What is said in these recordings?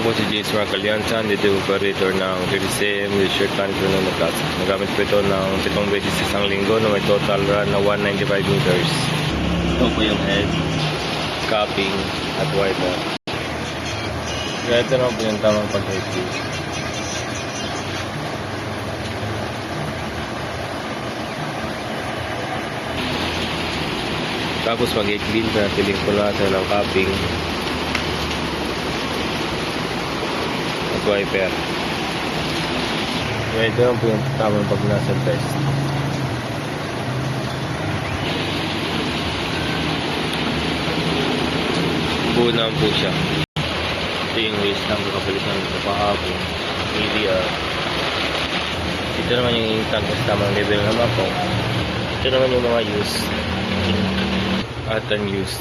po si James Mark Alianza, dito operator ng 30cm with short control ng Plaza. Nagamit po ito ng 7 beses sa isang linggo na may total run na 195 meters. Ito po yung head, capping at wiper. Kaya ito naman po yung tamang pag-head gauge. Tapos mag-8 beam na piling ko natin ng capping at wiper. Kaya ito lang po yung tamang pag-nasa test. Buo naman po siya. Ito yung waste tank kapalitan sa kahapon. EDR. Ito naman yung tank sa tamang level naman po. Ito naman yung mga use at unused.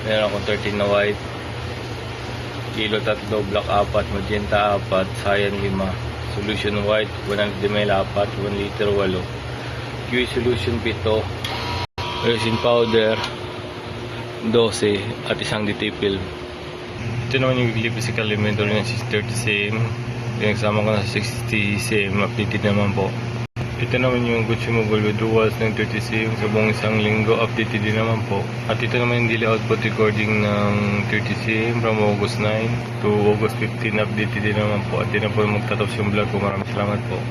Meron akong 13 na white, kilo 3, black 4, magenta 4, cyan 5, solution white 100 ml 4, 1 liter 8, QE solution 7, resin powder 12 at isang DT-film. Ito naman yung weekly physical inventory ng 30cm. Pinagsama ko na sa 60cm, updated naman po. Ito naman yung consumable withdrawals ng 30cm sa buong isang linggo, updated din naman po. At ito naman yung daily output recording ng 30cm from August 9 to August 15, updated din naman po. At din na po magtatapos yung vlog ko. Maraming salamat po.